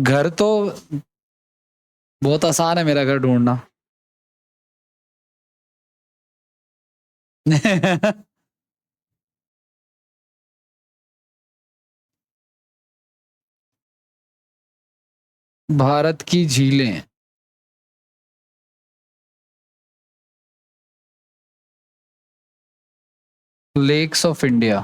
घर तो बहुत आसान है मेरा घर ढूंढना। भारत की झीलें। Lakes of India.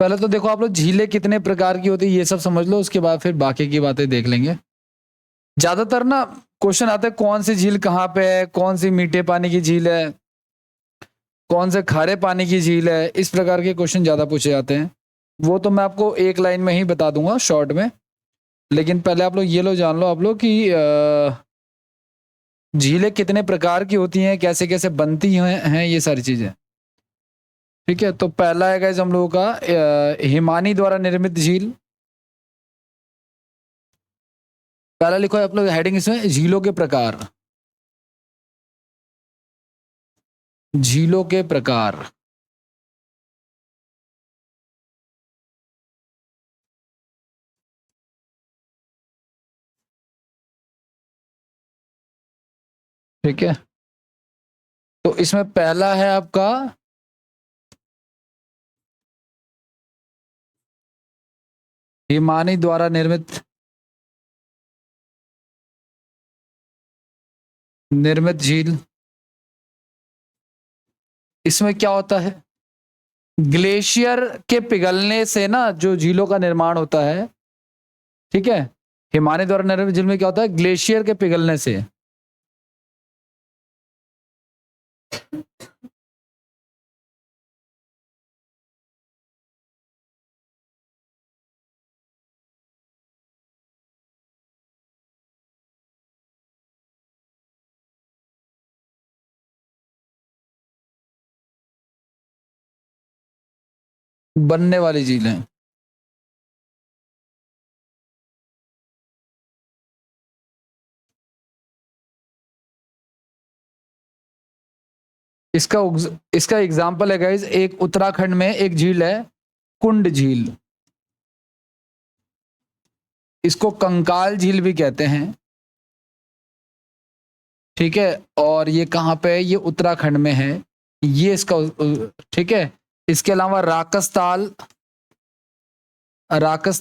पहले तो देखो आप लोग झीलें कितने प्रकार की होती है ये सब समझ लो, उसके बाद फिर बाकी की बातें देख लेंगे। ज्यादातर ना क्वेश्चन आते हैं कौन सी झील कहाँ पे है, कौन सी मीठे पानी की झील है, कौन से खारे पानी की झील है, इस प्रकार के क्वेश्चन ज्यादा पूछे जाते हैं। वो तो मैं आपको एक लाइन में ही बता दूंगा शॉर्ट में। लेकिन पहले आप लोग ये लो जान लो आप लोग कि झीलें कितने प्रकार की होती हैं, कैसे कैसे बनती हैं ये सारी चीजें। ठीक है, तो पहला है गाइस हम लोगों का हिमानी द्वारा निर्मित झील। पहला लिखो है आप लोग हेडिंग इसमें, झीलों के प्रकार। झीलों के प्रकार। ठीक है, तो इसमें पहला है आपका हिमानी द्वारा निर्मित निर्मित झील। इसमें क्या होता है, ग्लेशियर के पिघलने से ना जो झीलों का निर्माण होता है। ठीक है, हिमानी द्वारा निर्मित झील में क्या होता है, ग्लेशियर के पिघलने से। बनने वाली झीलें। इसका इसका एग्जाम्पल है गाइज, एक उत्तराखंड में एक झील है, कुंड झील। इसको कंकाल झील भी कहते हैं। ठीक है, और ये कहाँ पे है, ये उत्तराखंड में है। ये इसका ठीक है, इसके अलावा राकस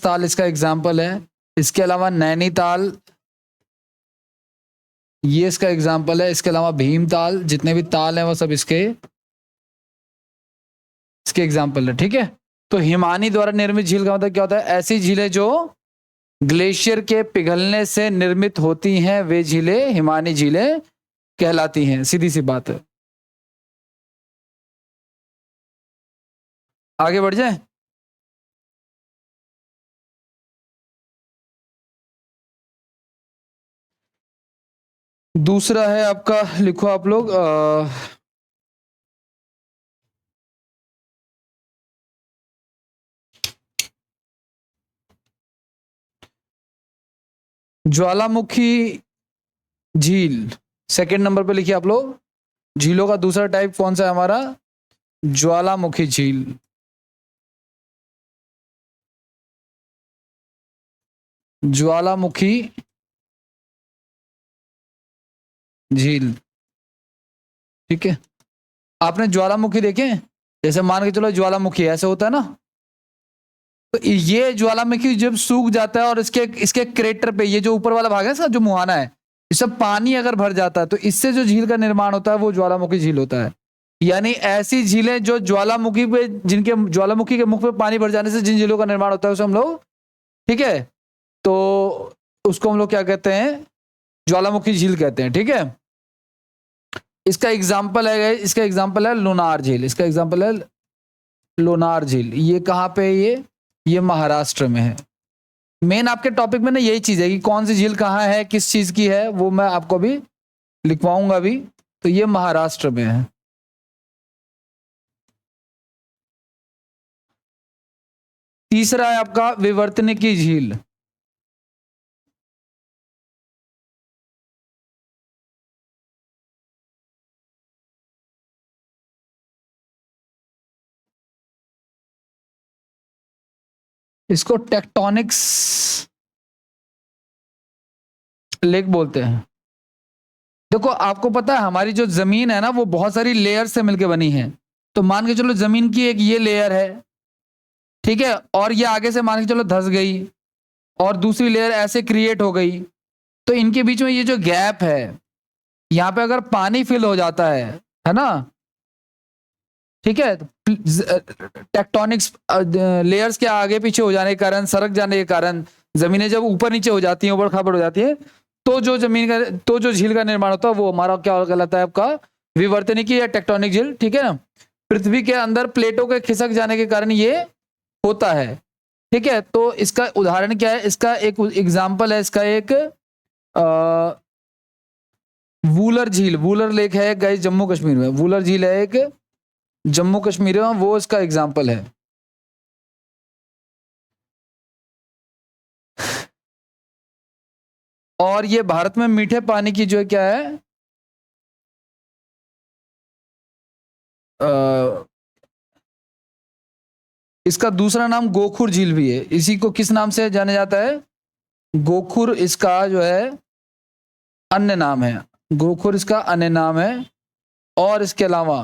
ताल इसका एग्जाम्पल है। इसके अलावा नैनीताल, ये इसका एग्जाम्पल है। इसके अलावा भीमताल, जितने भी ताल हैं वो सब इसके एग्जाम्पल है। ठीक है, तो हिमानी द्वारा निर्मित झील का मतलब क्या होता है, ऐसी झीलें जो ग्लेशियर के पिघलने से निर्मित होती हैं, वे झीलें हिमानी झीलें कहलाती हैं। सीधी सी बात है। आगे बढ़ जाए। दूसरा है आपका, लिखो आप लोग ज्वालामुखी झील। सेकंड नंबर पे लिखिए आप लोग, झीलों का दूसरा टाइप कौन सा है हमारा, ज्वालामुखी झील। ज्वालामुखी झील। ठीक है, आपने ज्वालामुखी देखे हैं? जैसे मान के चलो ज्वालामुखी ऐसे होता है ना, तो ये ज्वालामुखी जब सूख जाता है और इसके इसके क्रेटर पे, ये जो ऊपर वाला भाग है इसका जो मुहाना है, इस सब पानी अगर भर जाता है तो इससे जो झील का निर्माण होता है वो ज्वालामुखी झील होता है। यानी ऐसी झीलें जो ज्वालामुखी पे, जिनके ज्वालामुखी के मुख पे पानी भर जाने से जिन झीलों का निर्माण होता है उसे हम लोग, ठीक है, तो उसको हम लोग क्या कहते हैं, ज्वालामुखी झील कहते हैं। ठीक है, इसका एग्जाम्पल है, इसका एग्जाम्पल है लोनार झील। इसका एग्जाम्पल है लोनार झील। ये कहाँ पे है, ये महाराष्ट्र में है। मेन आपके टॉपिक में ना यही चीज है कि कौन सी झील कहाँ है, किस चीज की है, वो मैं आपको भी लिखवाऊंगा भी। तो ये महाराष्ट्र में है। तीसरा है आपका विवर्तनिकी झील। इसको टेक्टोनिक्स लेक बोलते हैं। देखो आपको पता है हमारी जो जमीन है ना वो बहुत सारी लेयर से मिलकर बनी है। तो मान के चलो जमीन की एक ये लेयर है, ठीक है, और ये आगे से मान के चलो धंस गई और दूसरी लेयर ऐसे क्रिएट हो गई। तो इनके बीच में ये जो गैप है, यहां पे अगर पानी फिल हो जाता है ना, ठीक है, टेक्टोनिक्स लेयर्स के आगे पीछे हो जाने के कारण, सरक जाने के कारण जमीनें जब ऊपर नीचे हो जाती हैं, ऊबड़ खाबड़ हो जाती है, तो जो जमीन का, तो जो झील का निर्माण होता है वो हमारा क्या कहलाता है, आपका विवर्तनिकी या टेक्टोनिक झील, ठीक है ना। पृथ्वी के अंदर प्लेटों के खिसक जाने के कारण ये होता है, ठीक है। तो इसका उदाहरण क्या है, इसका एक एग्जाम्पल है, इसका एक वूलर झील, वूलर लेक है गाइस, जम्मू कश्मीर में वूलर झील है एक, जम्मू कश्मीर में, वो इसका एग्जाम्पल है। और ये भारत में मीठे पानी की जो है क्या है, इसका दूसरा नाम गोखुर झील भी है। इसी को किस नाम से जाना जाता है, गोखुर इसका जो है अन्य नाम है, गोखुर इसका अन्य नाम है। और इसके अलावा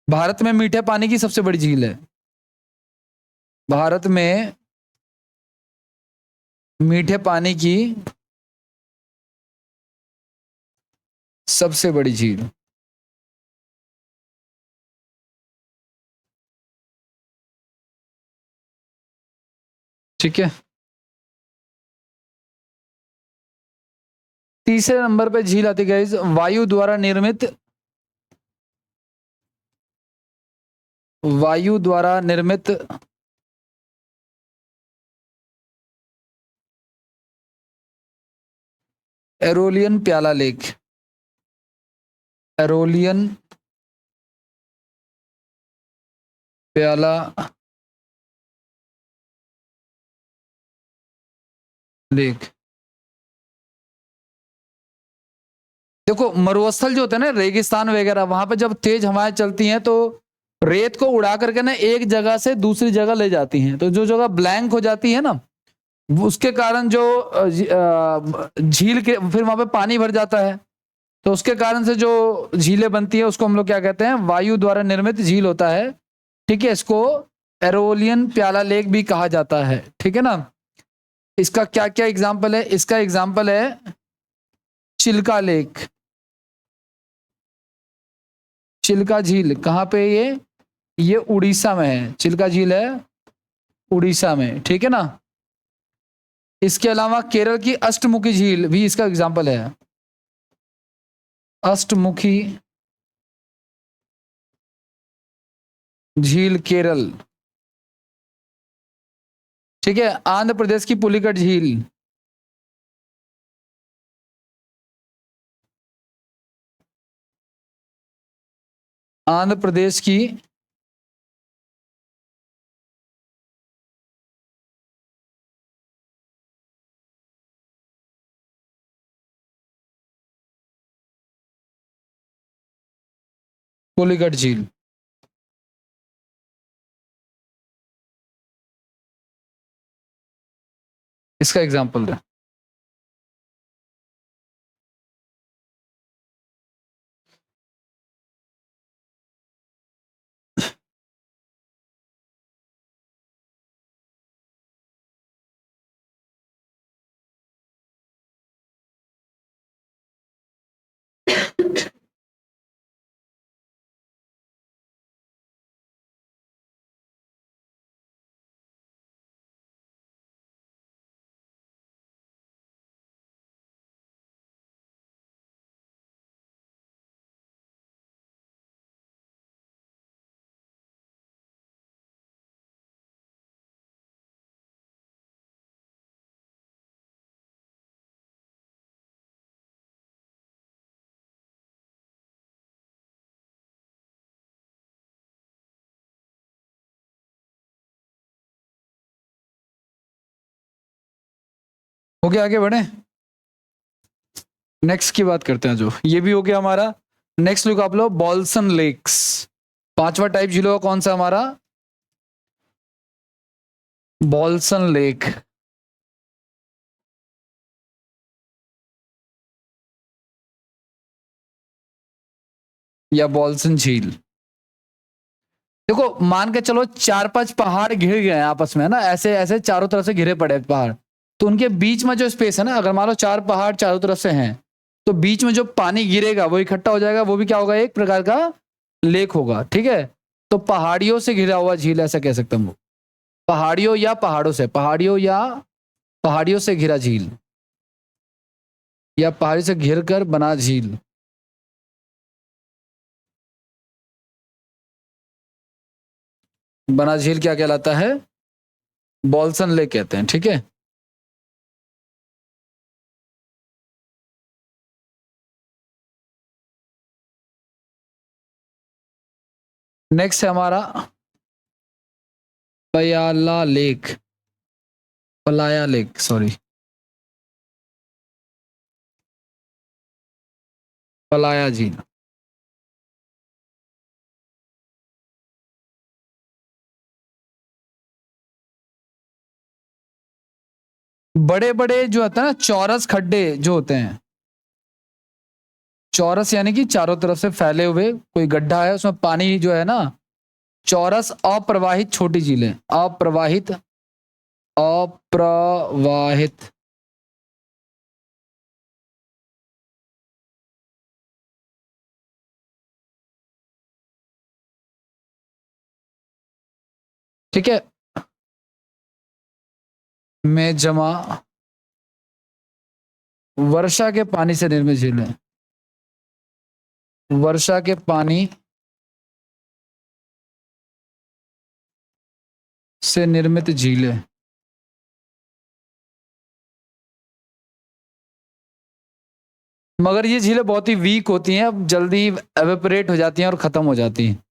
भारत में मीठे पानी की सबसे बड़ी झील है, भारत में मीठे पानी की सबसे बड़ी झील, ठीक है। तीसरे नंबर पे झील आती है वायु द्वारा निर्मित, वायु द्वारा निर्मित एरोलियन प्याला लेक, एरोलियन प्याला लेक। देखो मरुस्थल जो होता है ना, रेगिस्तान वगैरह, वहां पे जब तेज हवाएं चलती हैं तो रेत को उड़ा करके ना एक जगह से दूसरी जगह ले जाती हैं। तो जो जगह ब्लैंक हो जाती है ना, उसके कारण जो झील के फिर वहां पे पानी भर जाता है, तो उसके कारण से जो झीलें बनती है उसको हम लोग क्या कहते हैं, वायु द्वारा निर्मित झील होता है, ठीक है। इसको एरोलियन प्याला लेक भी कहा जाता है, ठीक है ना। इसका क्या क्या एग्जाम्पल है, इसका एग्जाम्पल है चिल्का लेक, चिल्का झील कहाँ पे ये उड़ीसा में है, चिल्का झील है उड़ीसा में, ठीक है ना। इसके अलावा केरल की अष्टमुखी झील भी इसका एग्जाम्पल है, अष्टमुखी झील केरल, ठीक है। आंध्र प्रदेश की पुलिकट झील, आंध्र प्रदेश की पुलिकट झील, इसका एग्जाम्पल है। हो गया, आगे बढ़े, नेक्स्ट की बात करते हैं। जो ये भी हो गया हमारा। नेक्स्ट लुक आप लो, बॉल्सन लेक्स, पांचवा टाइप झीलों का कौन सा हमारा, बॉल्सन लेक, या बॉल्सन झील। देखो मान के चलो 4-5 पहाड़ घिर गए हैं आपस में ना, ऐसे ऐसे चारों तरफ से घिरे पड़े पहाड़, तो उनके बीच में जो स्पेस है ना, अगर मान लो 4 पहाड़ चारों तरफ से हैं, तो बीच में जो पानी गिरेगा वो इकट्ठा हो जाएगा, वो भी क्या होगा, एक प्रकार का लेक होगा। ठीक है, तो पहाड़ियों से घिरा हुआ झील ऐसा कह सकते हैं हम। पहाड़ियों या पहाड़ों से, पहाड़ियों या पहाड़ियों से घिरा झील, या पहाड़ी से घिर कर बना झील। बना झील क्या कहलाता है? बॉल्सन लेक कहते हैं। ठीक है, नेक्स्ट है हमारा पयाला लेक, पलाया लेक, सॉरी, पलाया झील। बड़े बड़े जो होता है ना चौरस खड्डे जो होते हैं, चौरस यानी कि चारों तरफ से फैले हुए कोई गड्ढा है, उसमें पानी जो है ना, चौरस अप्रवाहित छोटी झीलें, अप्रवाहित, अप्रवाहित। ठीक है, में जमा वर्षा के पानी से निर्मित झीलें, वर्षा के पानी से निर्मित झीलें। मगर ये झीलें बहुत ही वीक होती हैं, अब जल्दी एवेपोरेट हो जाती हैं और खत्म हो जाती हैं।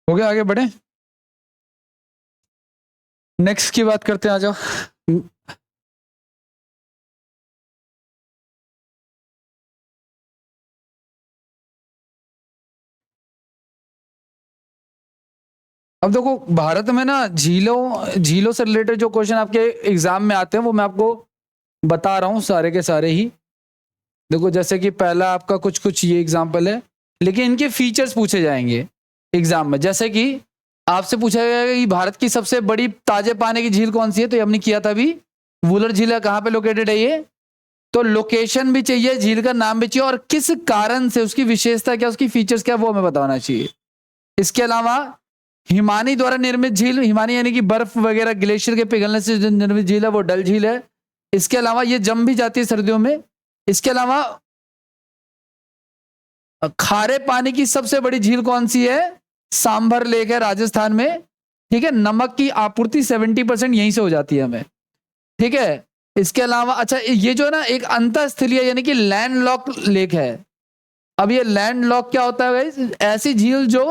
हो गया, आगे बढ़े, नेक्स्ट की बात करते हैं, आ जाओ। अब देखो भारत में ना झीलों झीलों से रिलेटेड जो क्वेश्चन आपके एग्जाम में आते हैं वो मैं आपको बता रहा हूं सारे के सारे ही। देखो जैसे कि पहला आपका कुछ कुछ ये एग्जाम्पल है, लेकिन इनके फीचर्स पूछे जाएंगे एग्जाम में। जैसे कि आपसे पूछा जाएगा कि भारत की सबसे बड़ी ताजे पानी की झील कौन सी है, तो ये हमने किया था अभी, वुलर झील है। कहाँ पे लोकेटेड है ये? तो लोकेशन भी चाहिए, झील का नाम भी चाहिए, और किस कारण से, उसकी विशेषता क्या, उसकी फीचर्स क्या, वो हमें बताना चाहिए। इसके अलावा हिमानी द्वारा निर्मित झील, हिमानी यानी कि बर्फ वगैरह ग्लेशियर के पिघलने से जो निर्मित झील है वो डल झील है। इसके अलावा ये जम भी जाती है सर्दियों में। इसके अलावा खारे पानी की सबसे बड़ी झील कौन सी है? सांभर लेक है राजस्थान में। ठीक है, नमक की आपूर्ति 70% यहीं से हो जाती है हमें। ठीक है, इसके अलावा अच्छा ये जो है ना एक अंतःस्थलीय यानी कि लैंडलॉक लेक है। अब ये लैंडलॉक क्या होता है भाई? ऐसी झील जो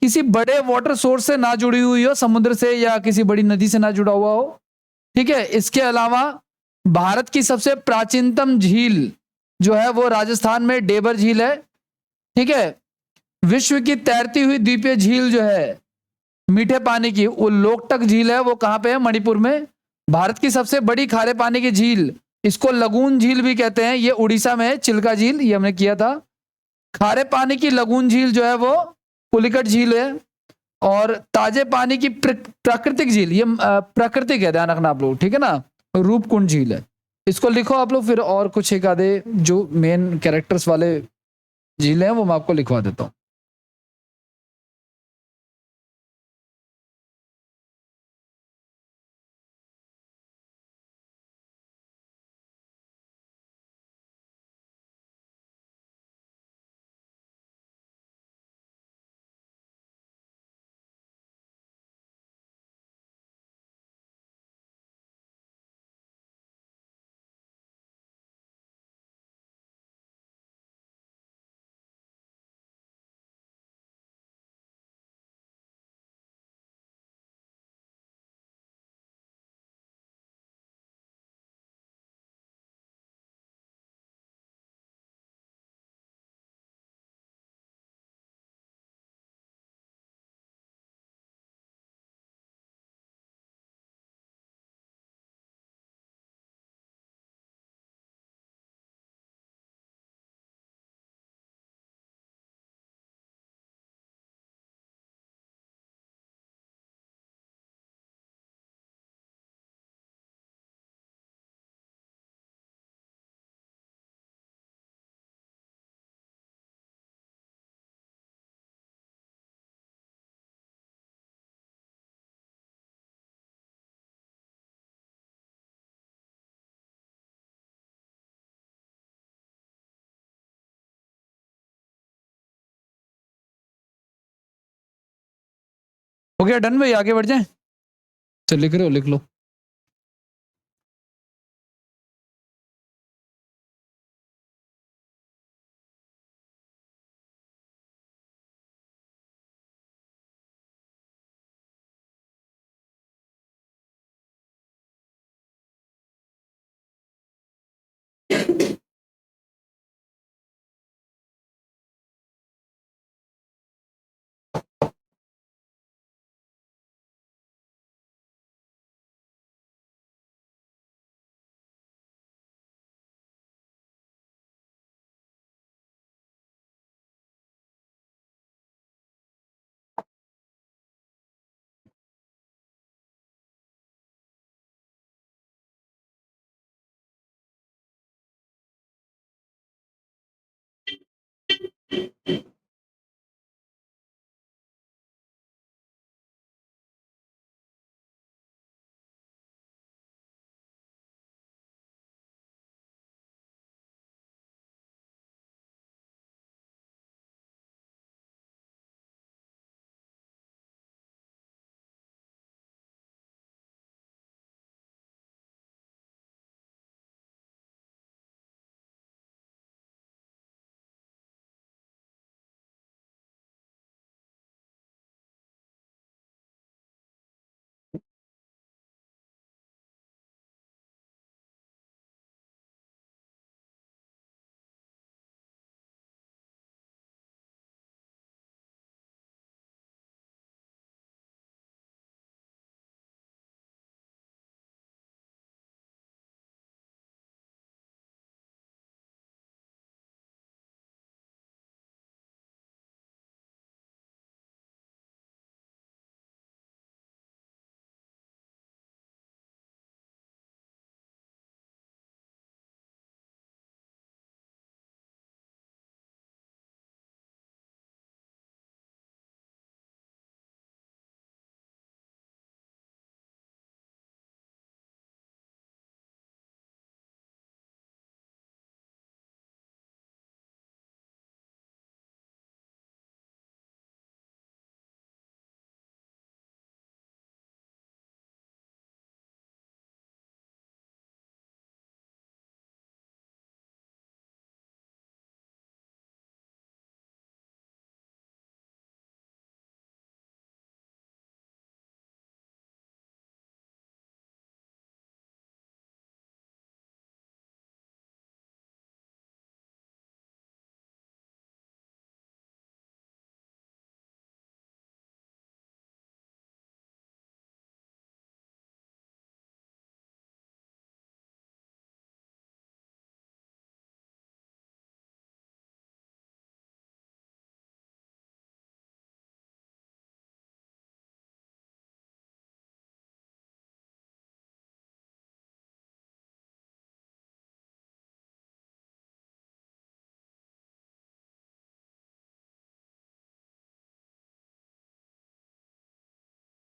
किसी बड़े वाटर सोर्स से ना जुड़ी हुई हो, समुद्र से या किसी बड़ी नदी से ना जुड़ा हुआ हो। ठीक है, इसके अलावा भारत की सबसे प्राचीनतम झील जो है वो राजस्थान में डेबर झील है। ठीक है, विश्व की तैरती हुई द्वीपीय झील जो है मीठे पानी की, वो लोकटक झील है, वो कहां पे है? मणिपुर में। भारत की सबसे बड़ी खारे पानी की झील, इसको लगून झील भी कहते हैं, ये उड़ीसा में है, चिल्का झील, ये हमने किया था। खारे पानी की लगून झील जो है वो पुलिकट झील है। और ताजे पानी की प्राकृतिक झील, ये प्राकृतिक है, ध्यान रखना आप लोग, ठीक है ना, रूपकुंड झील है। इसको लिखो आप लोग, फिर और कुछ एक आधे जो मेन कैरेक्टर्स वाले झील हैं वो मैं आपको लिखवा देता हूं। हो गया डन भाई, आगे बढ़ जाए। चल लिख रहे हो, लिख लो।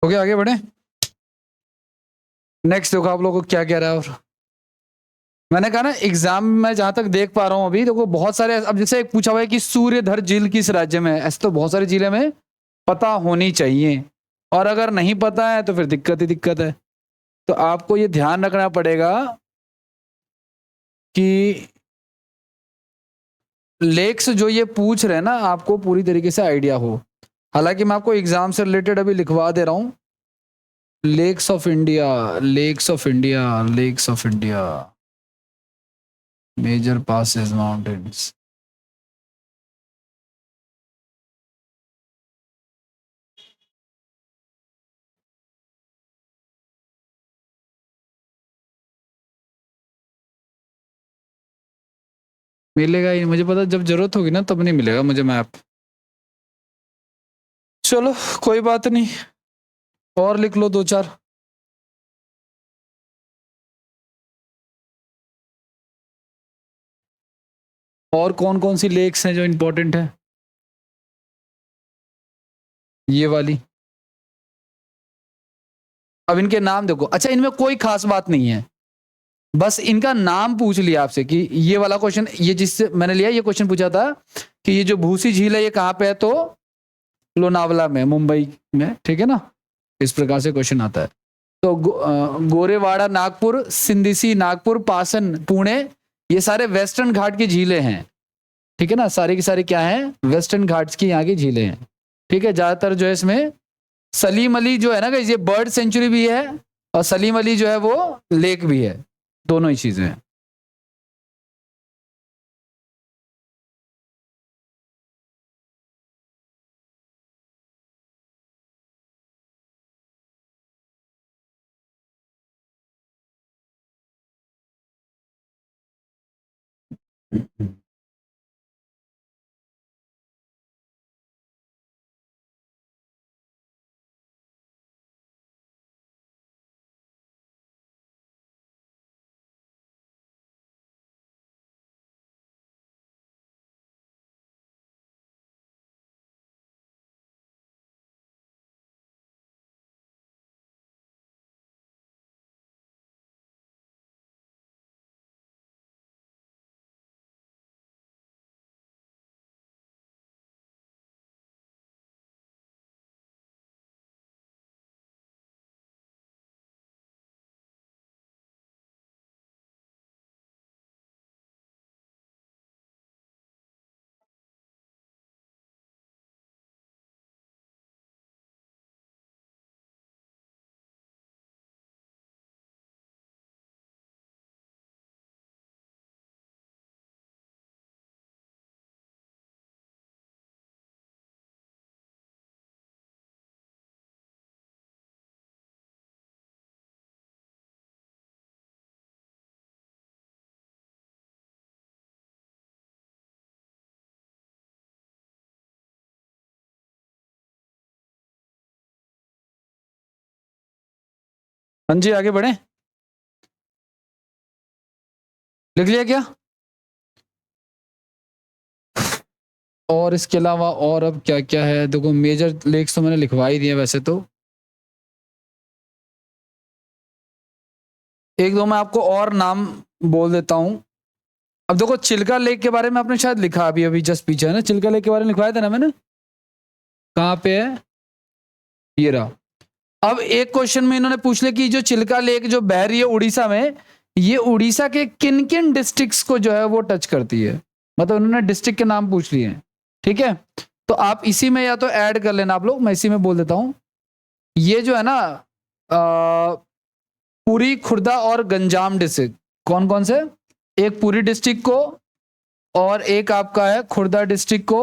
हो गया, आगे बढ़े। नेक्स्ट देखो आप लोगों को क्या कह रहा है। और मैंने कहा ना एग्जाम में जहां तक देख पा रहा हूं अभी देखो बहुत सारे, अब जैसे एक पूछा हुआ है कि सूर्यधर झील किस राज्य में है, ऐसे तो बहुत सारी झीलें में पता होनी चाहिए, और अगर नहीं पता है तो फिर दिक्कत ही दिक्कत है। तो आपको ये ध्यान रखना पड़ेगा कि लेक्स जो ये पूछ रहे हैं ना आपको पूरी तरीके से आइडिया हो। हालांकि मैं आपको एग्जाम से रिलेटेड अभी लिखवा दे रहा हूं, lakes of India, lakes of India, lakes of India, major passes, mountains. मिलेगा ही नहीं, मुझे पता, जब जरूरत होगी ना तब नहीं मिलेगा मुझे मैप। चलो कोई बात नहीं, और लिख लो दो चार। और कौन कौन सी लेक्स हैं जो इंपॉर्टेंट है? ये वाली। अब इनके नाम देखो, अच्छा इनमें कोई खास बात नहीं है, बस इनका नाम पूछ लिया आपसे कि ये वाला क्वेश्चन, ये जिससे मैंने लिया ये क्वेश्चन पूछा था कि ये जो भूसी झील है ये कहाँ पे है, तो लोनावला में, मुंबई में, ठीक है ना। इस प्रकार से क्वेश्चन आता है। तो गोरेवाड़ा नागपुर, सिंदिसी नागपुर, पासन पुणे, ये सारे वेस्टर्न घाट की झीलें हैं, ठीक है ना। सारी की सारी क्या है, वेस्टर्न घाट्स की यहाँ की झीलें हैं, ठीक है। ज्यादातर जो है इसमें सलीम अली जो है ना, ये बर्ड सेंचुरी भी है और सलीम अली जो है वो लेक भी है, दोनों ही चीजें हैं। हाँ जी, आगे बढ़े। लिख लिया क्या? और इसके अलावा और अब क्या क्या है, देखो मेजर लेक्स तो मैंने लिखवा ही दिए वैसे तो। एक दो मैं आपको और नाम बोल देता हूं। अब देखो चिल्का लेक के बारे में आपने शायद लिखा अभी अभी जस्ट पीछे, है ना, चिल्का लेक के बारे में लिखवाया था ना मैंने। कहाँ पे है, ये रहा। अब एक क्वेश्चन में इन्होंने पूछ लिया कि जो चिल्का लेक जो बह रही है उड़ीसा में, ये उड़ीसा के किन किन डिस्ट्रिक्ट्स को जो है वो टच करती है, मतलब उन्होंने डिस्ट्रिक्ट के नाम पूछ लिए हैं, ठीक है। तो आप इसी में या तो ऐड कर लेना आप लोग, मैं इसी में बोल देता हूं। ये जो है ना पुरी, खुर्दा और गंजाम डिस्ट्रिक्ट, कौन कौन से, एक पुरी डिस्ट्रिक्ट को और एक आपका है खुर्दा डिस्ट्रिक्ट को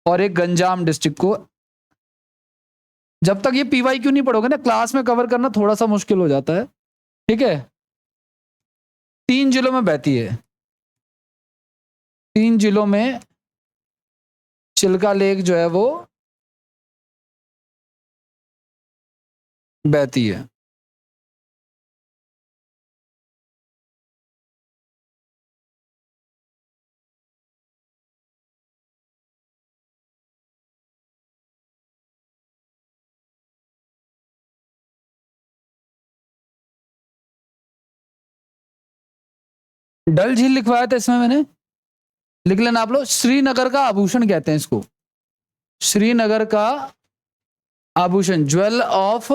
और एक गंजाम डिस्ट्रिक्ट को। जब तक ये पीवाई क्यों नहीं पढ़ोगे ना, क्लास में कवर करना थोड़ा सा मुश्किल हो जाता है, ठीक है। 3 जिलों में बहती है, 3 जिलों में चिल्का लेक जो है वो बहती है। डल झील लिखवाया था इसमें मैंने, लिख लेना आप लोग। श्रीनगर का आभूषण कहते हैं इसको, श्रीनगर का आभूषण, ज्वेल ऑफ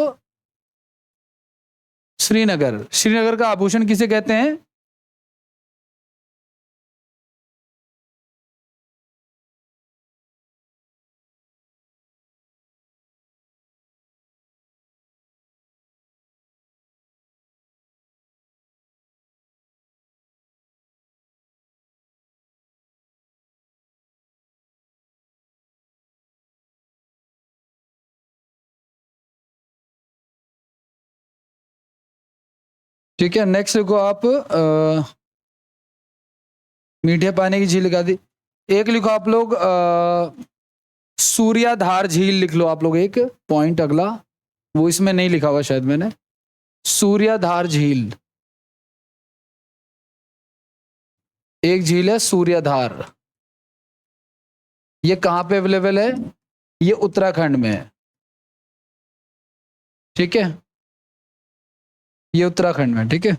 श्रीनगर, श्रीनगर का आभूषण किसे कहते हैं? ठीक है, नेक्स्ट लिखो आप मीठे पानी की झील लिखा दी। एक लिखो आप लोग सूर्याधार झील लिख लो आप लोग, एक पॉइंट अगला, वो इसमें नहीं लिखा हुआ शायद मैंने। सूर्याधार झील, एक झील है सूर्याधार, ये कहां पे अवेलेबल है? ये उत्तराखंड में है, ठीक है, ये उत्तराखंड में, ठीक है।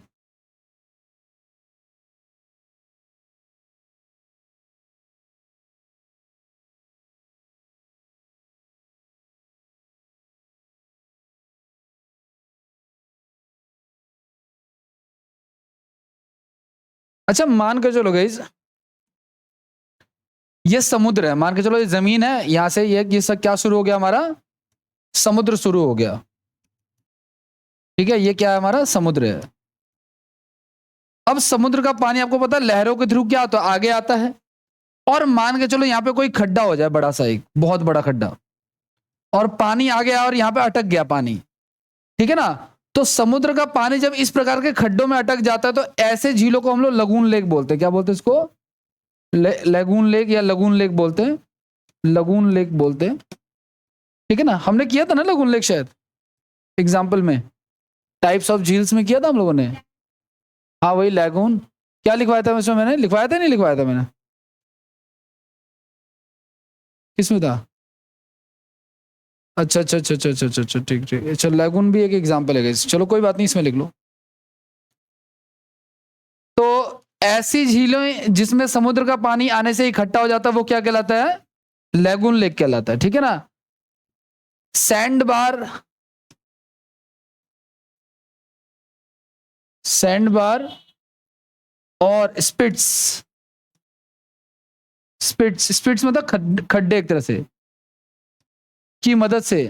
अच्छा मान के चलो गाइस, ये समुद्र है, मान के चलो ये जमीन है, यहां से ये सब क्या शुरू हो गया हमारा, समुद्र शुरू हो गया। ठीक है, ये क्या है हमारा, समुद्र है। अब समुद्र का पानी आपको पता है लहरों के थ्रू क्या होता है, आगे आता है। और मान के चलो यहाँ पे कोई खड्डा हो जाए, बड़ा सा, एक बहुत बड़ा खड्डा, और पानी आ गया और यहाँ पे अटक गया पानी, ठीक है ना। तो समुद्र का पानी जब इस प्रकार के खड्डों में अटक जाता है, तो ऐसे झीलों को हम लोग लगून लेक बोलते हैं। क्या बोलते हैं इसको, लगून लेक या लगून लेक बोलते हैं, लगून लेक बोलते हैं। ठीक है ना, हमने किया था ना लगून लेक शायद एग्जाम्पल में, टाइप्स ऑफ झील्स में किया था हम लोगों ने। हाँ वही लैगून। क्या लिखवाया था इसमें, मैंने लिखवाया था नहीं लिखवाया था मैंने, किसमें था। अच्छा अच्छा अच्छा अच्छा अच्छा अच्छा अच्छा, ठीक ठीक। अच्छा लैगून भी एक एग्जाम्पल है guys। चलो कोई बात नहीं, इसमें लिख लो। तो ऐसी झीलें जिसमें समुद्र का पानी आने से इकट्ठा हो जाता है, वो क्या कहलाता है, लैगून लेक कहलाता है। ठीक है ना। सैंड बार, सैंड बार और स्पिट्स, स्पिट्स स्पिट्स मतलब खड्डे एक तरह से, की मदद से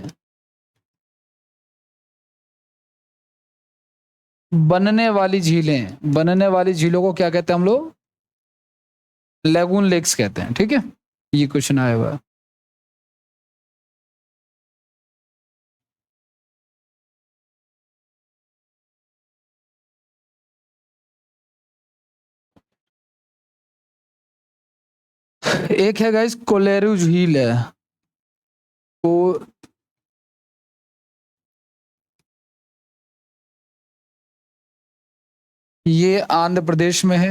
बनने वाली झीलें, बनने वाली झीलों को क्या कहते हैं हम लोग, लैगून लेक्स कहते हैं। ठीक है, ये क्वेश्चन आया हुआ है। एक है गाइस कोलेरू झील है, को ये आंध्र प्रदेश में है।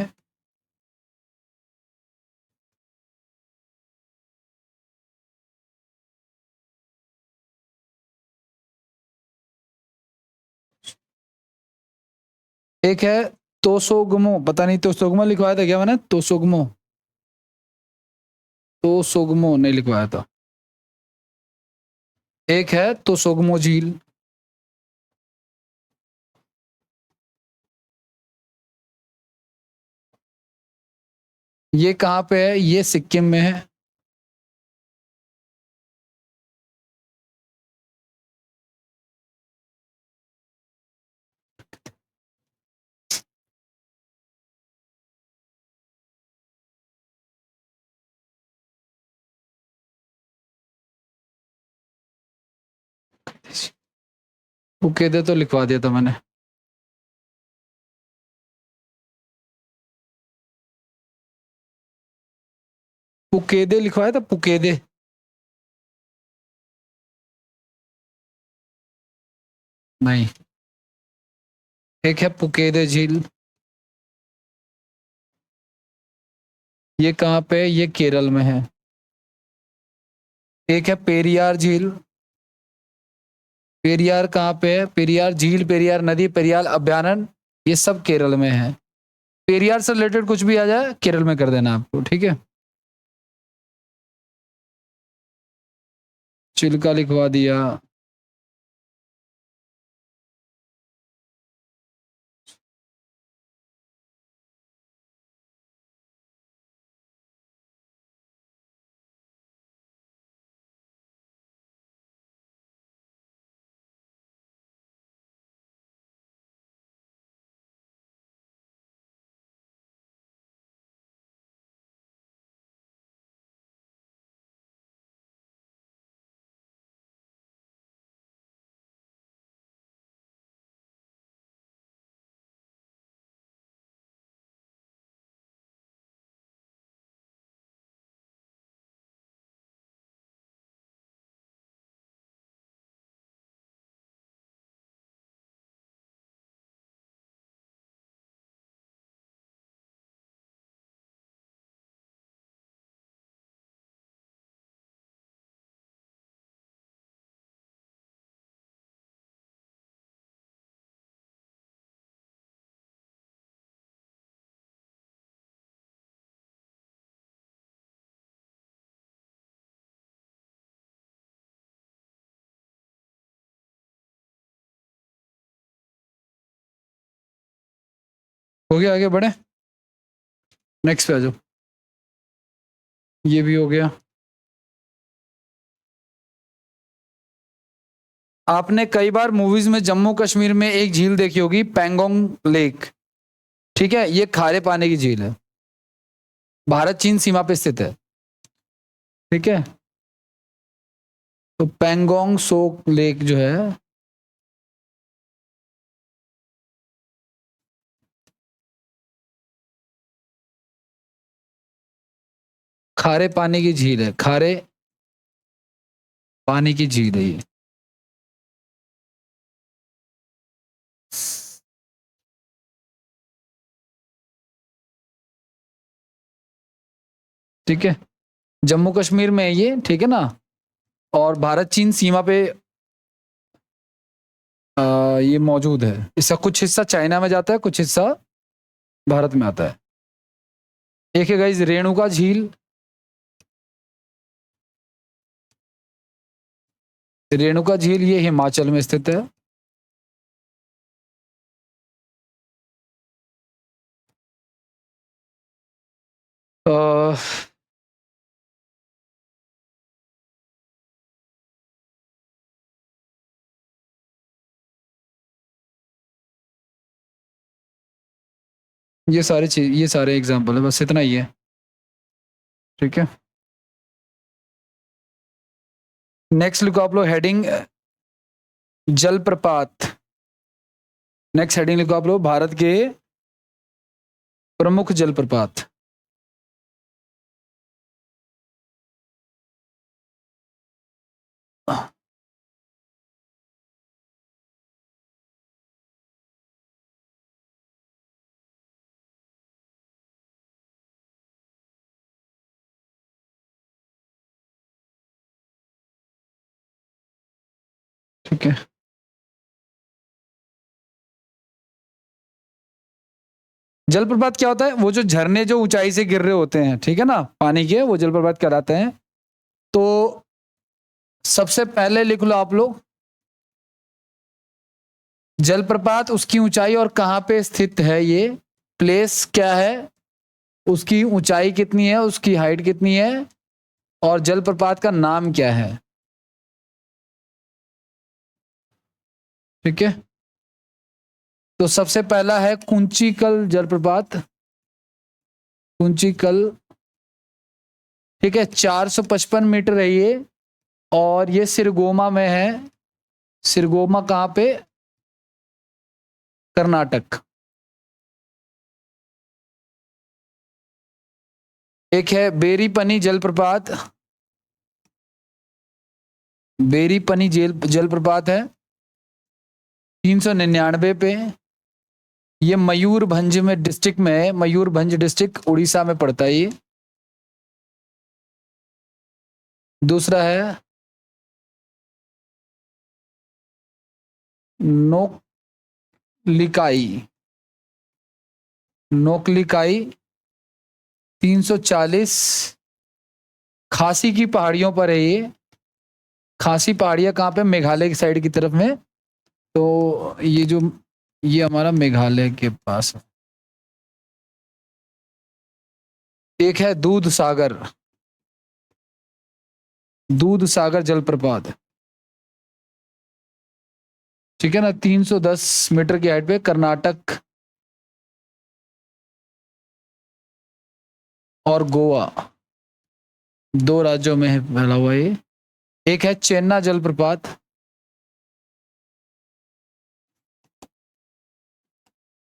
एक है तोसोगमो, पता नहीं तोसोगमो लिखवाया था क्या मैंने, तोसोगमो, तोसोगमो नहीं लिखवाया था। एक है तोसोगमो झील, ये कहाँ पे है, ये सिक्किम में है। पुकेदे तो लिखवा दिया था मैंने। पुकेदे लिखवाया था, पुकेदे। नहीं, एक है पुकेदे झील, ये कहाँ पे है, ये केरल में है। एक है पेरियार झील, पेरियार कहाँ पे है, पेरियार झील, पेरियार नदी, पेरियार अभ्यारण्य, ये सब केरल में है। पेरियार से रिलेटेड कुछ भी आ जाए केरल में कर देना आपको, ठीक है। चिल्का लिखवा दिया। हो गया, आगे बढ़े। नेक्स्ट पे आ जाओ। ये भी हो गया। आपने कई बार मूवीज में जम्मू कश्मीर में एक झील देखी होगी, पैंगोंग लेक। ठीक है, ये खारे पानी की झील है, भारत चीन सीमा पे स्थित है। ठीक है, तो पैंगोंग सोक लेक जो है, खारे पानी की झील है, खारे पानी की झील है ये। ठीक है, जम्मू कश्मीर में है ये, ठीक है ना, और भारत चीन सीमा पे ये मौजूद है। इसका कुछ हिस्सा चाइना में जाता है, कुछ हिस्सा भारत में आता है। एक है गाइस रेणुका झील। रेणुका झील ये हिमाचल में स्थित है। अ, ये सारे चीज, ये सारे एग्जाम्पल है, बस इतना ही है। ठीक है, नेक्स्ट लिखो आप लोग हेडिंग जलप्रपात। नेक्स्ट हेडिंग लिखो आप लोग भारत के प्रमुख जलप्रपात। ठीक है, जलप्रपात क्या होता है? वो जो झरने जो ऊंचाई से गिर रहे होते हैं, ठीक है ना, पानी के, वो जलप्रपात कहलाते हैं। तो सबसे पहले लिख लो आप लोग, जलप्रपात उसकी ऊंचाई और कहां पे स्थित है, ये प्लेस क्या है, उसकी ऊंचाई कितनी है, उसकी हाइट कितनी है, और जलप्रपात का नाम क्या है। ठीक है, तो सबसे पहला है कुंचिकल जलप्रपात। कुंचिकल, ठीक है, 455 मीटर है ये, और ये सिरगोमा में है। सिरगोमा कहां पे? कर्नाटक। एक है बेरीपनी जलप्रपात। बेरीपनी जलप्रपात है 399 पे। ये मयूरभंज में डिस्ट्रिक्ट में है, मयूरभंज डिस्ट्रिक्ट उड़ीसा में पड़ता है ये। दूसरा है नोकलिकाई। नोकलिकाई 340, खासी की पहाड़ियों पर है ये। खासी पहाड़ियां कहाँ पे? मेघालय की साइड की तरफ में। तो ये जो, ये हमारा मेघालय के पास है। एक है दूध सागर। दूध सागर जलप्रपात, ठीक है ना, 310 मीटर की हाइट पे, कर्नाटक और गोवा, दो राज्यों में है फैला हुआ ये। एक है चेन्ना जलप्रपात।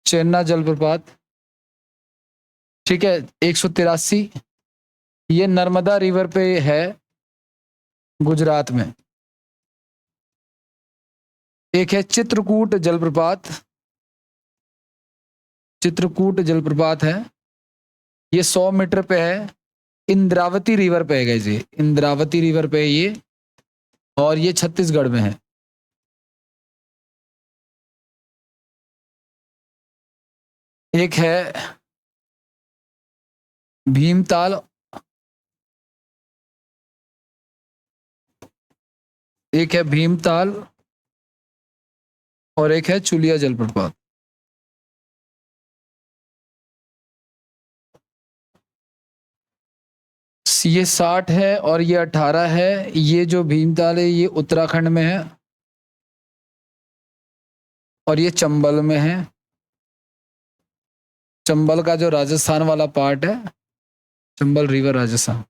चेन्ना जलप्रपात, ठीक है, 183। ये नर्मदा रिवर पे है, गुजरात में। एक है चित्रकूट जलप्रपात। चित्रकूट जलप्रपात है, ये 100 मीटर पे है, इंद्रावती रिवर पे है गाइस, ये इंद्रावती रिवर पे है ये, और ये छत्तीसगढ़ में है। एक है भीमताल। एक है भीमताल और एक है चुलिया जलप्रपात। ये 60 है और ये 18 है। ये जो भीमताल है ये उत्तराखंड में है और ये चंबल में है। चंबल का जो राजस्थान वाला पार्ट है, चंबल रिवर राजस्थान।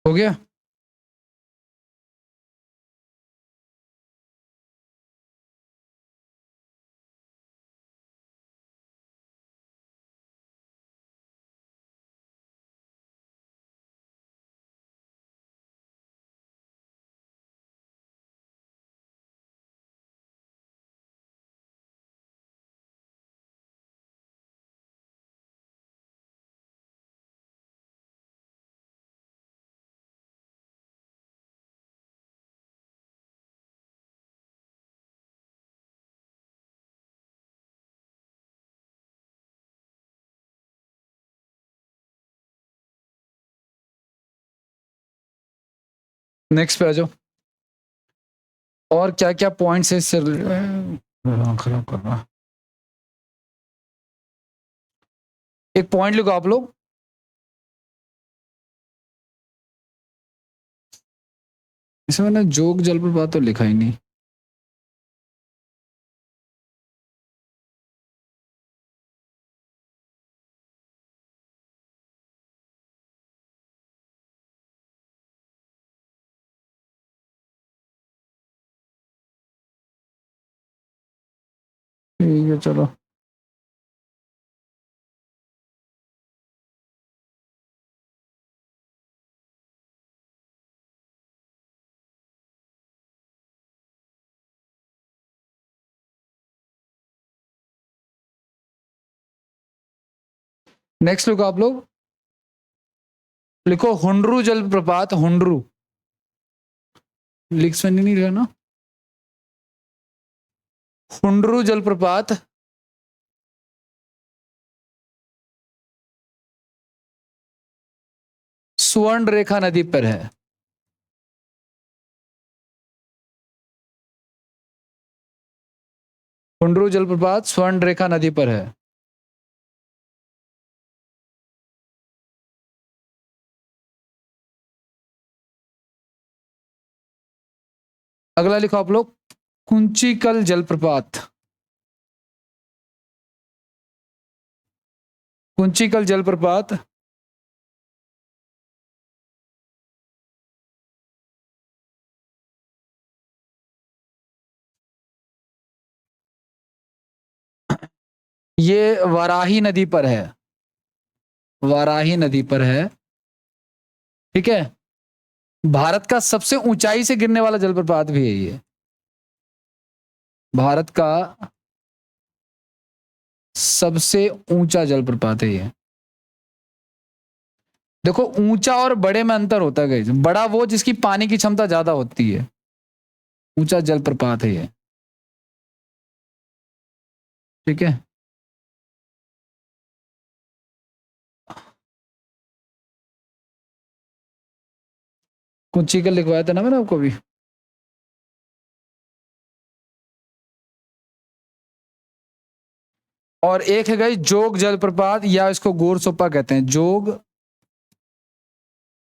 हो गया। नेक्स्ट पे आ जाओ। और क्या क्या पॉइंट्स है इससे खराब कर रहा। एक पॉइंट लिखो आप लोग। इसमें मैंने जोग जलप्रपात तो लिखा ही नहीं। ठीक है चलो। नेक्स्ट लिखो आप लोग। लिखो हुंड्रू जलप्रपात। हुंड्रू लिख सुन नहीं रहा ना। हुंड्रू जलप्रपात स्वर्ण रेखा नदी पर है। हुंड्रू जलप्रपात स्वर्ण रेखा नदी पर है। अगला लिखो आप लोग कुंचिकल जलप्रपात। कुंचिकल जलप्रपात ये वाराही नदी पर है। वाराही नदी पर है। ठीक है। भारत का सबसे ऊंचाई से गिरने वाला जलप्रपात भी है ये। भारत का सबसे ऊंचा जलप्रपात है ये। देखो ऊंचा और बड़े में अंतर होता है गाइस। बड़ा वो जिसकी पानी की क्षमता ज्यादा होती है। ऊंचा जलप्रपात है ये। ठीक है। कुंचिकल लिखवाया था ना मैंने आपको भी। और एक है गाइस जोग जलप्रपात या इसको गोरसोपा कहते हैं। जोग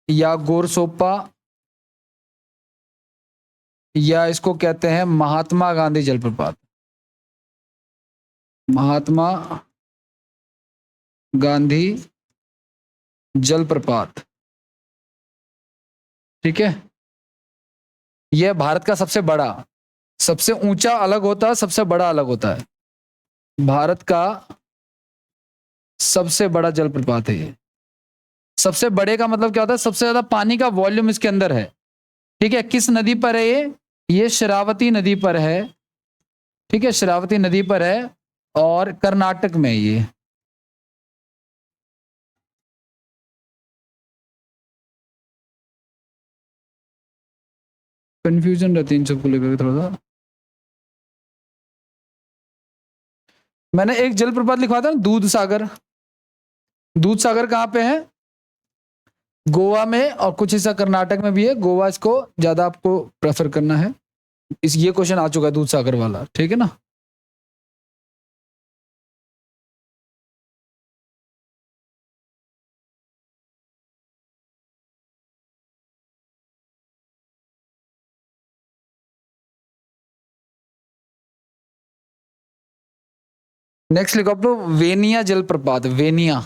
या गोरसोपा या इसको कहते हैं महात्मा गांधी जलप्रपात। महात्मा गांधी जलप्रपात, ठीक है। यह भारत का सबसे बड़ा, सबसे ऊंचा अलग होता है, सबसे बड़ा अलग होता है। भारत का सबसे बड़ा जलप्रपात है ये। सबसे बड़े का मतलब क्या होता है? सबसे ज्यादा पानी का वॉल्यूम इसके अंदर है, ठीक है। किस नदी पर है ये शरावती नदी पर है, ठीक है, शरावती नदी पर है और कर्नाटक में है ये। कंफ्यूजन रहती है इन सबको लेकर थोड़ा सा। मैंने एक जलप्रपात लिखवा था ना, दूध सागर। दूध सागर कहाँ पे है? गोवा में, और कुछ हिस्सा कर्नाटक में भी है। गोवा इसको ज्यादा आपको प्रेफर करना है। इस ये क्वेश्चन आ चुका है दूध सागर वाला, ठीक है ना। नेक्स्ट लिखो आप लोग, वेनिया जलप्रपात, वेनिया।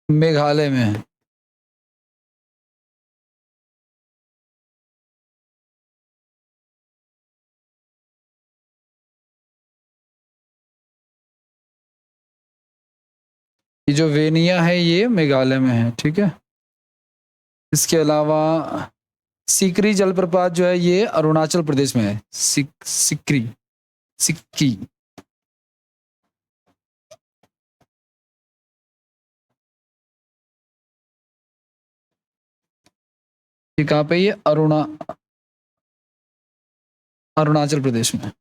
मेघालय में है। ये जो वेनिया है ये मेघालय में है, ठीक है। इसके अलावा सिकरी जलप्रपात जो है ये अरुणाचल प्रदेश में है। सिकरी, सिक्की। ये कहाँ पे? ये अरुणाचल प्रदेश में।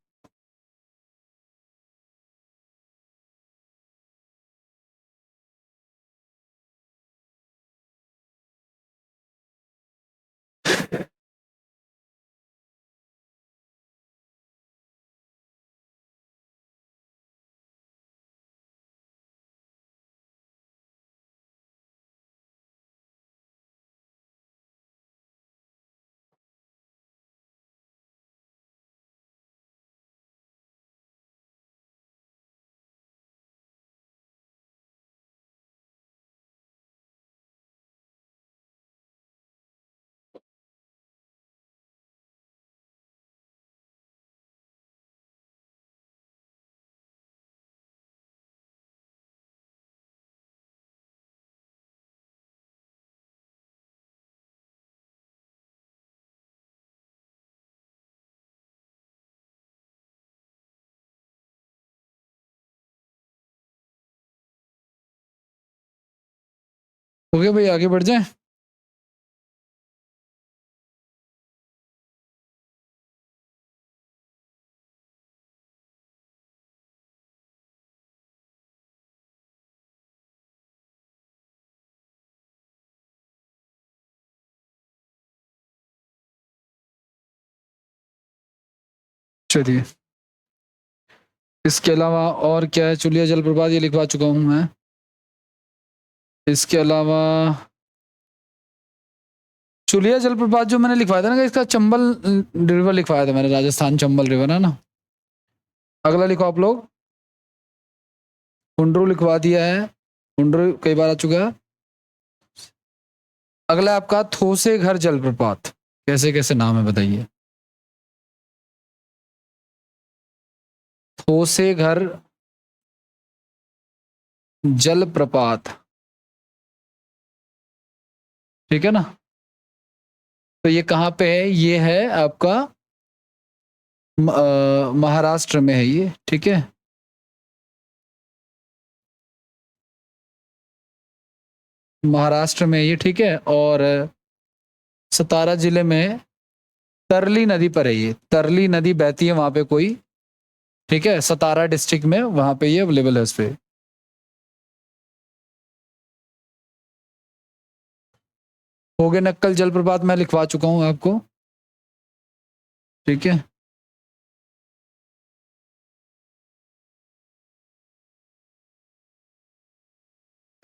हो गया भाई, आगे बढ़ जाए। चलिए, इसके अलावा और क्या है? चुलिया जलप्रपात ये लिखवा चुका हूं मैं। इसके अलावा चुलिया जलप्रपात जो मैंने लिखवाया था ना, इसका चंबल रिवर लिखवाया था मैंने, राजस्थान चंबल रिवर है ना। अगला लिखो आप लोग, हुंड्रू लिखवा दिया है, हुंड्रू कई बार आ चुका है। अगला आपका थोसे घर जलप्रपात, कैसे कैसे नाम है बताइए? थोसे घर जलप्रपात, ठीक है ना। तो ये कहाँ पे है? ये है आपका महाराष्ट्र में है ये, ठीक है। महाराष्ट्र में ये, ठीक है। और सतारा जिले में तरली नदी पर है ये। तरली नदी बहती है वहां पे कोई, ठीक है, सतारा डिस्ट्रिक्ट में, वहां पे ये अवेलेबल है उस पे। हो गए नक्कल जलप्रपात मैं लिखवा चुका हूं आपको, ठीक है।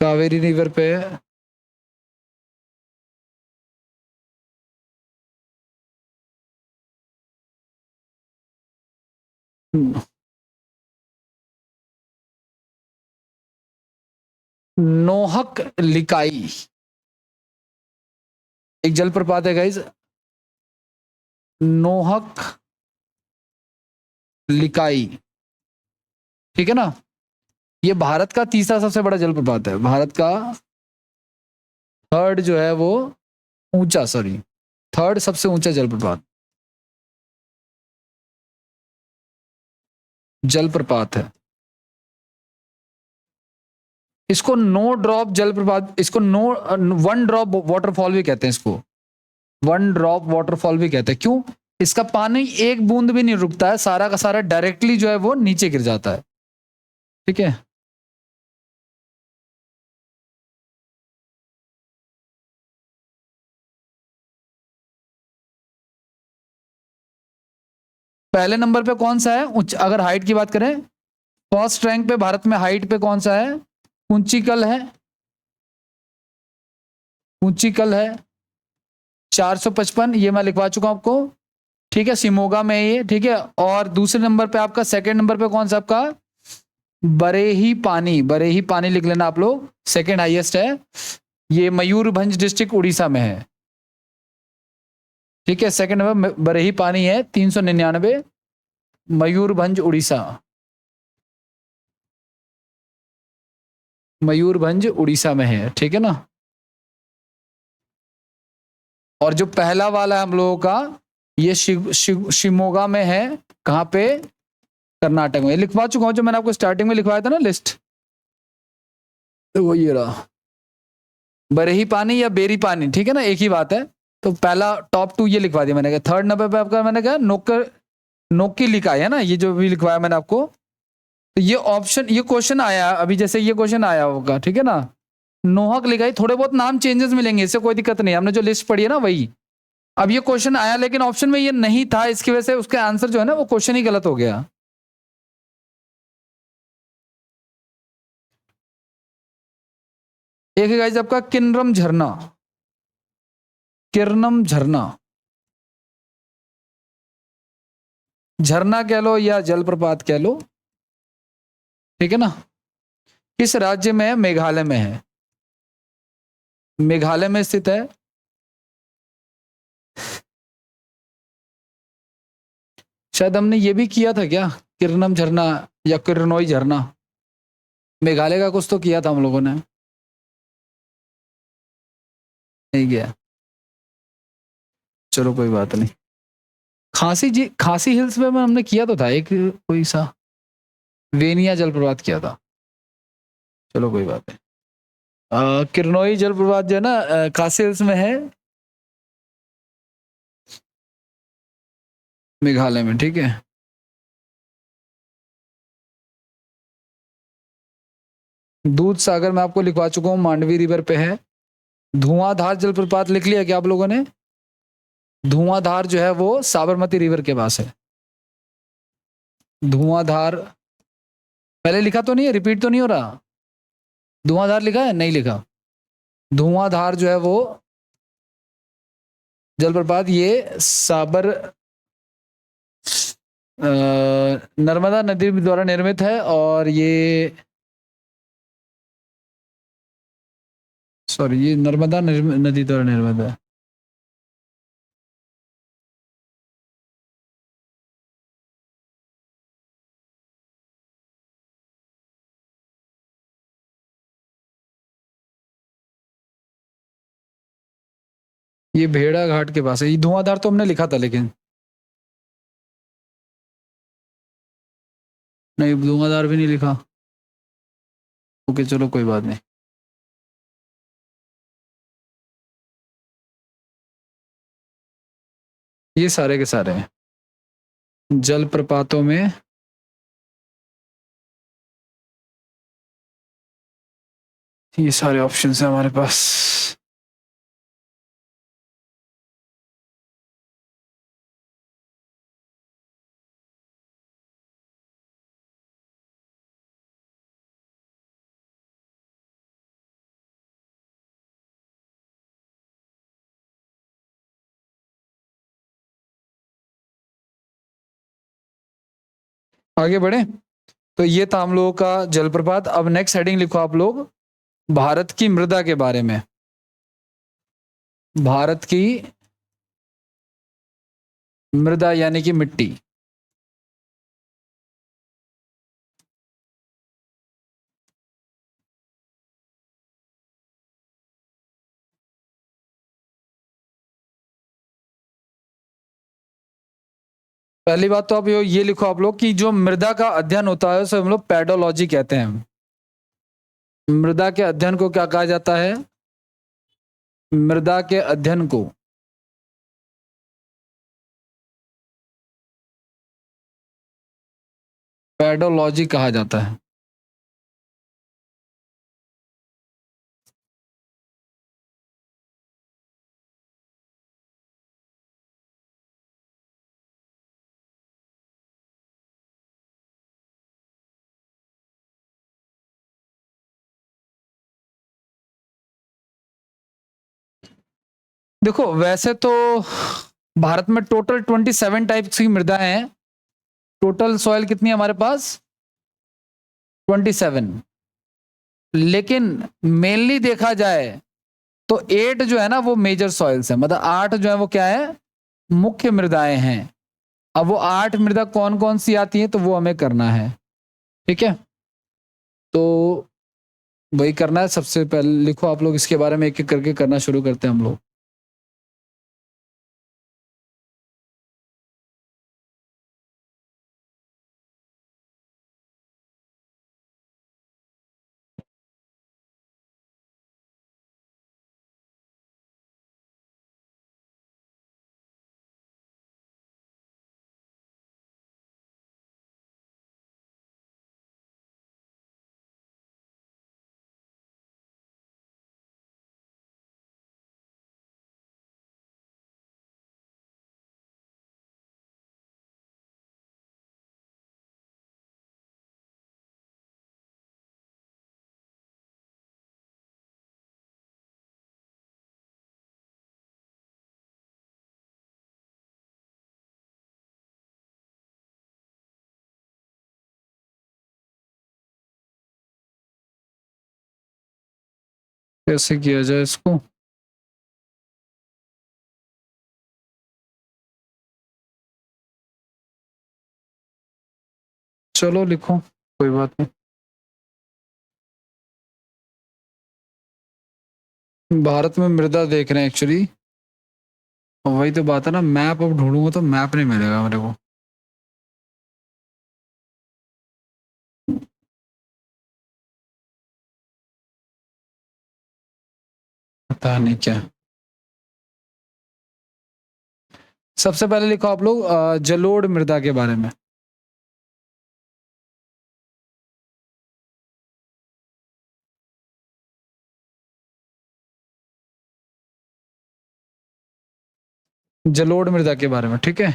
कावेरी रिवर पे नोहक लिकाई एक जलप्रपात है गाइस, नोहक लिकाई, ठीक है ना। ये भारत का तीसरा सबसे बड़ा जलप्रपात है, भारत का थर्ड जो है वो ऊंचा, सॉरी थर्ड सबसे ऊंचा जलप्रपात है। इसको नो ड्रॉप जलप्रपात, इसको नो वन ड्रॉप वाटरफॉल भी कहते हैं, इसको वन ड्रॉप वाटरफॉल भी कहते हैं। क्यों? इसका पानी एक बूंद भी नहीं रुकता है, सारा का सारा डायरेक्टली जो है वो नीचे गिर जाता है, ठीक है। पहले नंबर पे कौन सा है अगर हाइट की बात करें, फर्स्ट रैंक पे भारत में हाइट पे कौन सा है? ऊंचीकल है, ऊंचीकल है 455, ये मैं लिखवा चुका हूं आपको, ठीक है। सिमोगा में ये, ठीक है। और दूसरे नंबर पे आपका, सेकंड नंबर पे कौन सा आपका? बरेही पानी, बरेही पानी लिख लेना आप लोग, सेकंड हाईएस्ट है। ये मयूरभंज डिस्ट्रिक्ट उड़ीसा में है, ठीक है। सेकंड नंबर बरेही पानी है 399, मयूरभंज उड़ीसा, मयूरभंज उड़ीसा में है, ठीक है ना। और जो पहला वाला है हम लोगों का, ये शिमोगा में है, कहां पे? कर्नाटक में। लिखवा चुका हूं, जो मैंने आपको स्टार्टिंग में लिखवाया था ना लिस्ट, तो वो ये रहा, बरही पानी या बेरी पानी, ठीक है ना, एक ही बात है। तो पहला टॉप टू ये लिखवा दिया मैंने कहा। थर्ड नंबर पे आपका मैंने कहा नोकर, नोकी लिखा है ना, ये जो भी लिखवाया मैंने आपको। तो ये ऑप्शन, ये क्वेश्चन आया अभी, जैसे ये क्वेश्चन आया होगा, ठीक है ना। नोहक लिखाई, थोड़े बहुत नाम चेंजेस मिलेंगे, इससे कोई दिक्कत नहीं, हमने जो लिस्ट पढ़ी है ना वही। अब ये क्वेश्चन आया लेकिन ऑप्शन में ये नहीं था, इसकी वजह से उसका आंसर जो है ना वो क्वेश्चन ही गलत हो गया। एक है गाइस आपका किन्नरम झरना, किरनम झरना, झरना कह लो या जलप्रपात कह लो, ठीक है ना। किस राज्य में है? मेघालय में है, मेघालय में स्थित है। शायद हमने ये भी किया था क्या, किरनम झरना या किरनोई झरना, मेघालय का कुछ तो किया था हम लोगों ने, नहीं गया, चलो कोई बात नहीं। खांसी जी, खांसी हिल्स में हमने किया तो था एक कोई सा वेनिया जलप्रपात किया था, चलो कोई बात नहीं। किरनोई जलप्रपात जो है ना खांसी हिल्स में है, मेघालय में, ठीक है। दूध सागर मैं आपको लिखवा चुका हूँ, मांडवी रिवर पे है। धुआंधार जलप्रपात लिख लिया क्या आप लोगों ने? धुआंधार जो है वो साबरमती रिवर के पास है, धुआंधार। पहले लिखा तो नहीं है, रिपीट तो नहीं हो रहा? धुआंधार लिखा है, नहीं लिखा? धुआंधार जो है वो जलप्रपात, ये साबर नर्मदा नदी द्वारा निर्मित है, और ये, सॉरी, ये नर्मदा नदी द्वारा निर्मित है। ये भेड़ा घाट के पास है, ये धुआंधार तो हमने लिखा था लेकिन, नहीं धुआंधार भी नहीं लिखा। ओके चलो कोई बात नहीं। ये सारे के सारे हैं जलप्रपातों में, ये सारे ऑप्शंस हैं हमारे पास। आगे बढ़े। तो ये था हम लोगों का जलप्रपात। अब नेक्स्ट हेडिंग लिखो आप लोग, भारत की मृदा के बारे में। भारत की मृदा यानी कि मिट्टी। पहली बात तो आप ये लिखो आप लोग कि जो मृदा का अध्ययन होता है उसे हम लोग पेडोलॉजी कहते हैं। मृदा के अध्ययन को क्या कहा जाता है? मृदा के अध्ययन को पेडोलॉजी कहा जाता है। देखो वैसे तो भारत में टोटल 27 टाइप्स की मृदाएं हैं। टोटल सॉइल कितनी है हमारे पास? 27। लेकिन मेनली देखा जाए तो 8 जो है ना वो मेजर सॉइल्स है, मतलब 8 जो है वो क्या है, मुख्य मृदाएं हैं। अब वो 8 मृदा कौन कौन सी आती हैं तो वो हमें करना है। ठीक है, तो वही करना है। सबसे पहले लिखो आप लोग, इसके बारे में एक एक करके करना शुरू करते हैं हम लोग। कैसे किया जाए इसको? चलो लिखो, कोई बात नहीं। भारत में मृदा देख रहे हैं एक्चुअली। वही तो बात है ना, मैप अब ढूंढूंगा तो मैप नहीं मिलेगा मेरे को। पता नहीं क्या। सबसे पहले लिखो आप लोग जलोढ़ मृदा के बारे में। जलोढ़ मृदा के बारे में, ठीक है।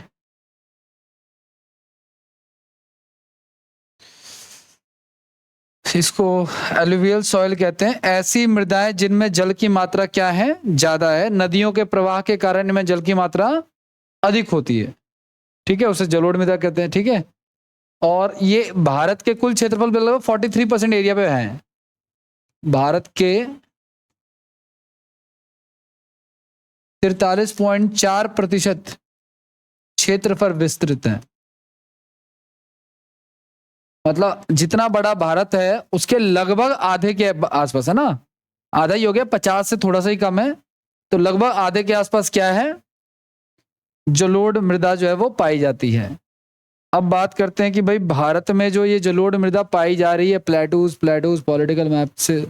इसको एलुवियल सॉइल कहते हैं। ऐसी मृदाएं जिनमें जल की मात्रा क्या है, ज्यादा है। नदियों के प्रवाह के कारण इनमें जल की मात्रा अधिक होती है, ठीक है, उसे जलोढ़ मृदा कहते हैं, ठीक है। और ये भारत के कुल क्षेत्रफल पे लगभग 43% एरिया पे है। भारत के 43.4% क्षेत्र पर विस्तृत है। मतलब जितना बड़ा भारत है उसके लगभग आधे के आसपास है ना, आधा ही हो गया, 50 से थोड़ा सा ही कम है, तो लगभग आधे के आसपास क्या है, जलोढ़ मृदा जो है वो पाई जाती है। अब बात करते हैं कि भाई भारत में जो ये जलोढ़ मृदा पाई जा रही है, प्लेटूज प्लेटूज पॉलिटिकल मैप से,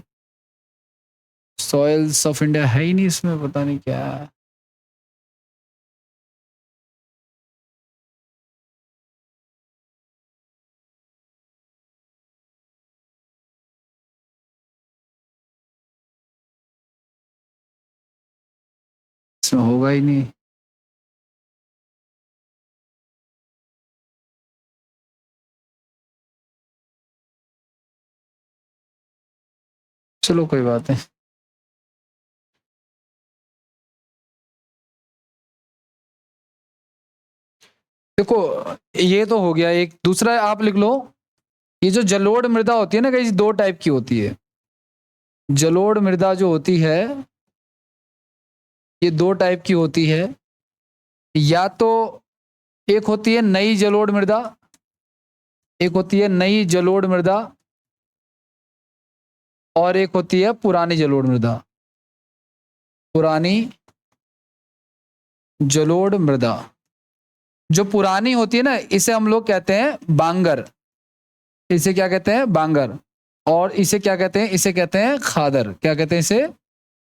सॉइल्स ऑफ इंडिया है ही नहीं इसमें, पता नहीं क्या है। इसमें होगा ही नहीं। चलो कोई बात नहीं। देखो ये तो हो गया एक। दूसरा आप लिख लो, ये जो जलोढ़ मृदा होती है ना गाइस, दो टाइप की होती है। जलोढ़ मृदा जो होती है ये दो टाइप की होती है। या तो एक होती है नई जलोढ़ मृदा, एक होती है नई जलोढ़ मृदा, और एक होती है पुरानी जलोढ़ मृदा। पुरानी जलोढ़ मृदा जो पुरानी होती है ना, इसे हम लोग कहते हैं बांगर। इसे क्या कहते हैं? बांगर। और इसे क्या कहते हैं? इसे कहते हैं खादर। क्या कहते हैं इसे?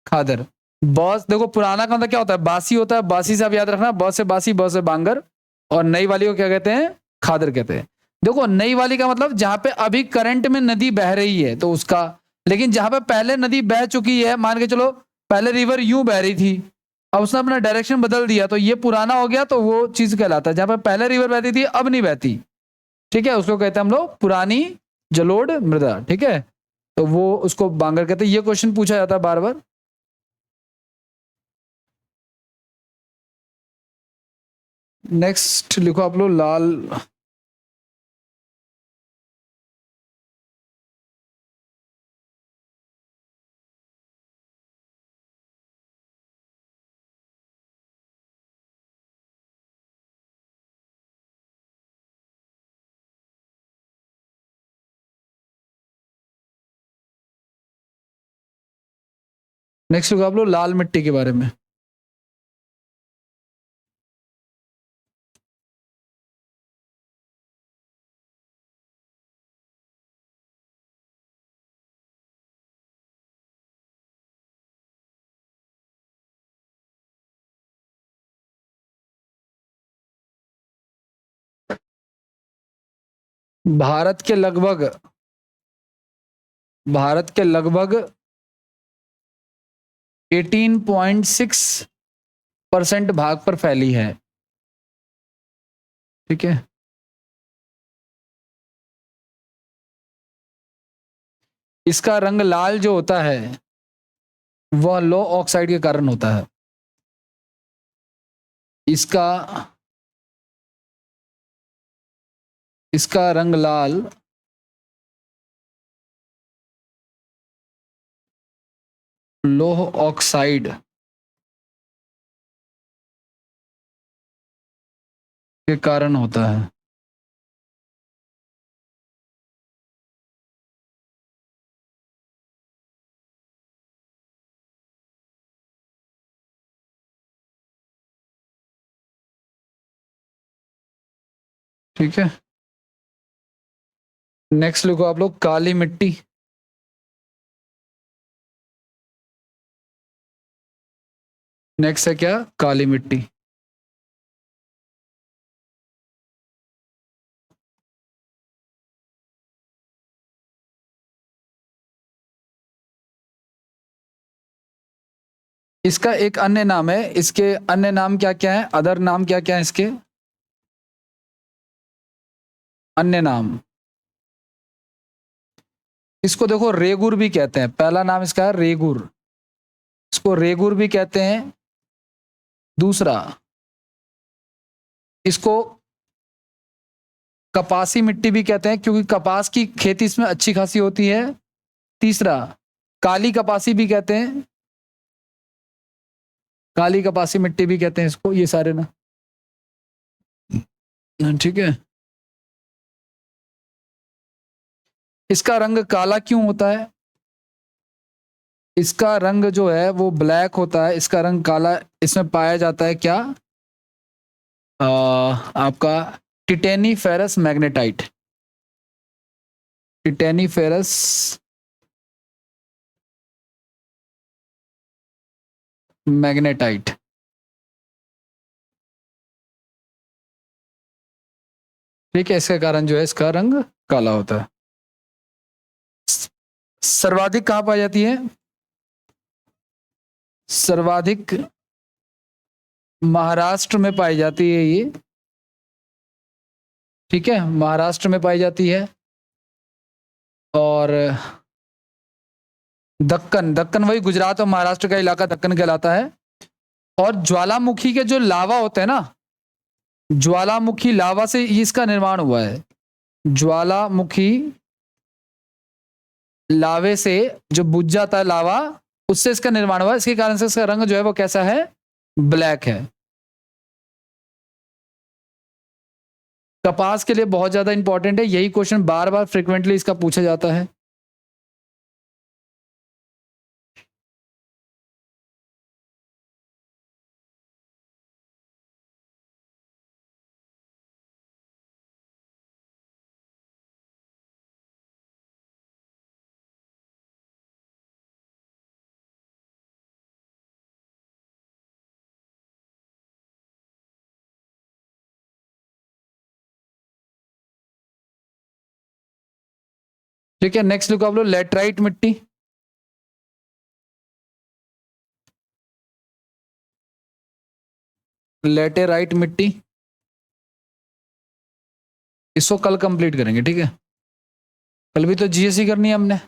खादर। बस देखो, पुराना का मतलब क्या होता है? बासी होता है। बासी से आप याद रखना, ब से बासी, ब से बांगर। और नई वाली को क्या कहते हैं? खादर कहते हैं। देखो नई वाली का मतलब जहां पे अभी करंट में नदी बह रही है तो उसका, लेकिन जहां पे पहले नदी बह चुकी है, मान के चलो पहले रिवर यूं बह रही थी, अब उसने अपना डायरेक्शन बदल दिया तो ये पुराना हो गया, तो वो चीज कहलाता है। जहां पे पहले रिवर बहती थी अब नहीं बहती, ठीक है, उसको कहते हैं हम लोग पुरानी जलोढ़ मृदा। ठीक है, तो वो उसको बांगर कहते हैं। ये क्वेश्चन पूछा जाता है बार बार। नेक्स्ट लिखो आप लोग लाल। नेक्स्ट लिखो आप लोग लाल मिट्टी के बारे में। भारत के लगभग, भारत के लगभग 18.6% भाग पर फैली है। ठीक है, इसका रंग लाल जो होता है वह लो ऑक्साइड के कारण होता है। इसका इसका रंग लाल लोह ऑक्साइड के कारण होता है। ठीक है, नेक्स्ट लिखो आप लोग काली मिट्टी। नेक्स्ट है क्या? काली मिट्टी। इसका एक अन्य नाम है, इसके अन्य नाम क्या क्या है? अदर नाम क्या क्या है इसके अन्य नाम? इसको देखो रेगुर भी कहते हैं। पहला नाम इसका है रेगुर, इसको रेगुर भी कहते हैं। दूसरा, इसको कपासी मिट्टी भी कहते हैं क्योंकि कपास की खेती इसमें अच्छी खासी होती है। तीसरा, काली कपासी भी कहते हैं, काली कपासी मिट्टी भी कहते हैं इसको। ये सारे ना, ठीक है। इसका रंग काला क्यों होता है? इसका रंग जो है वो ब्लैक होता है, इसका रंग काला इसमें पाया जाता है क्या? आपका titaniferous magnetite. Titaniferous magnetite. ठीक है, इसके कारण जो है इसका रंग काला होता है। सर्वाधिक कहां पाई जाती है? सर्वाधिक महाराष्ट्र में पाई जाती है ये। ठीक है, महाराष्ट्र में पाई जाती है। और दक्कन, दक्कन वही गुजरात और महाराष्ट्र का इलाका दक्कन कहलाता है। और ज्वालामुखी के जो लावा होते हैं ना, ज्वालामुखी लावा से इसका निर्माण हुआ है। ज्वालामुखी लावे से जो बुझ जाता है लावा, उससे इसका निर्माण हुआ है। इसके कारण से इसका रंग जो है वो कैसा है? ब्लैक है। कपास के लिए बहुत ज्यादा इंपॉर्टेंट है, यही क्वेश्चन बार बार फ्रिक्वेंटली इसका पूछा जाता है। ठीक है, नेक्स्ट लिखो आप लोग लेटराइट मिट्टी। लेटेराइट मिट्टी, इसको कल कंप्लीट करेंगे। ठीक है, कल भी तो जीएससी करनी है हमने।